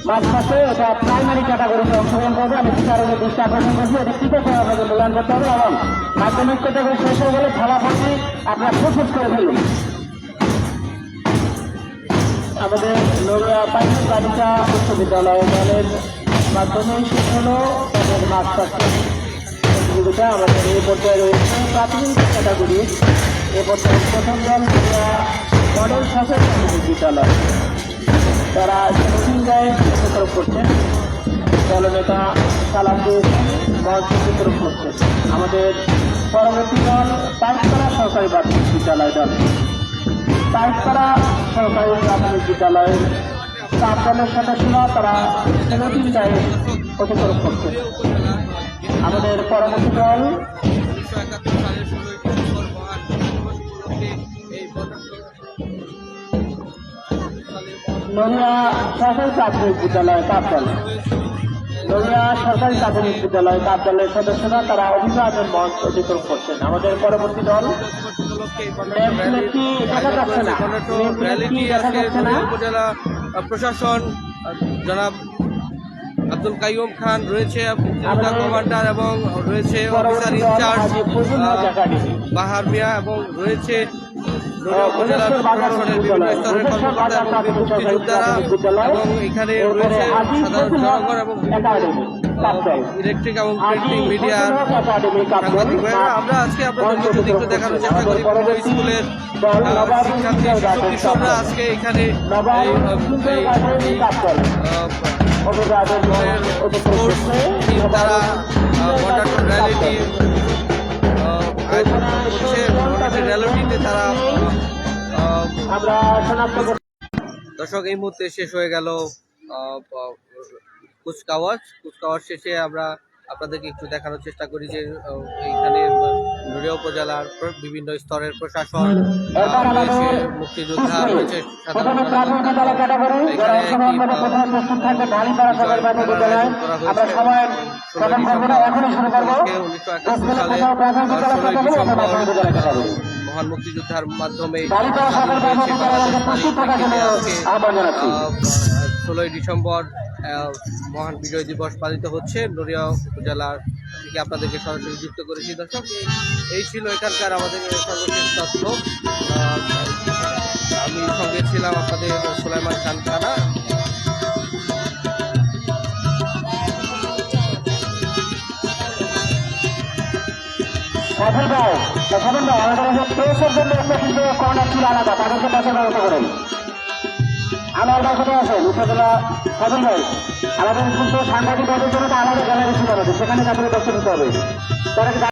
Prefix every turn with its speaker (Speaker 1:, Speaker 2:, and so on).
Speaker 1: মাঝখানে এটা প্রাইমারি ক্যাটাগরিতে অংশগ্রহণ করবে। আমি কারণে দৃষ্টি আকর্ষণ করছি, এটা কি করতে হবে আপনাদের মূল্যায়ন করতে হবে এবং মাধ্যমিক ক্যাটাগরি শেষ হয়ে গেলে ফলাফলটি আপনারা প্রস্তুত করে ফেলুন। আমাদের নড়িয়া প্রাথমিক বালিকা উচ্চ বিদ্যালয় দলের মাধ্যমে শেষ হলো তাদের মাস্টার প্রতিযোগিতা। আমাদের এই পর্যায়ে রয়েছে প্রাথমিক ক্যাটাগরি। এ পর্যায়ে প্রথম দল নড়িয়া মডেল শাসক প্রাথমিক বিদ্যালয়, তারা সিংগায় বিতরণ করছেন। দলনেতা সালাম দিয়েছেন, মঞ্চ বিতরণ করছেন। আমাদের পরবর্তী দল পাইকপাড়া সরকারি প্রাথমিক বিদ্যালয় দল, পাইকপাড়া সরকারি প্রাথমিক বিদ্যালয়ের 4 দলের সদস্যরা তারা 3টিটায় অতিক্রম করছেন। আমাদের পরবর্তী দল নড়িয়া সরকারি প্রাথমিক বিদ্যালয় 4 দল, নড়িয়া সরকারি প্রাথমিক বিদ্যালয় 4 দলের সদস্যরা তারা অভিভাবকের মঞ্চ অতিক্রম করছেন। আমাদের পরবর্তী দল
Speaker 2: উপজেলা প্রশাসন জনাব আব্দুল কাইয়ুম খান রয়েছে, কমান্ডার, এবং রয়েছে অফিসার ইনচার্জ বাহার মিয়া, এবং রয়েছে উপজেলা প্রশাসনের বিভিন্ন স্তরের কর্মকর্তা এবং মুক্তিযোদ্ধারা, এবং এখানে রয়েছে সাধারণ জনগণ এবং ইলেকট্রিক এবং প্রিন্টিং মিডিয়ার সাংবাদিক ভাইয়েরা। আমরা আজকে আপনাদের যদি একটু দেখানোর চেষ্টা করি স্কুলের শিক্ষার্থী শিশু কিশোররা আজকে এখানে তারা কন্ডাক্টর র্যালিটি আয়োজন করছে। র্যালিটিতে তারা দর্শক এই মুহূর্তে শেষ হয়ে গেল কুচকাওয়াজ শেষে আমরা আপনাদেরকে একটু দেখানোর চেষ্টা করি যে এইখানে নড়িয়া উপজেলার বিভিন্ন স্তরের প্রশাসন রয়েছে, মুক্তিযোদ্ধা রয়েছে, সাধারণ মহান মুক্তিযোদ্ধার মাধ্যমে 16ই ডিসেম্বর মহান বিজয় দিবস পালিত হচ্ছে। নড়িয়া উপজেলার থেকে আপনাদেরকে সরাসরি যুক্ত করেছি। দর্শক, এই ছিল এখানকার আমাদের সর্বশেষ তথ্য। আমি সঙ্গে ছিলাম আপনাদের সুলাইমান খান খানা।
Speaker 1: আমার বাসাতে আছেন উপজেলা সদর ভাই, আমাদের কিন্তু সাংবাদিক জন্য আলাদা গ্যালারি ছিল, সেখানে তাদের দর্শন দিতে হবে।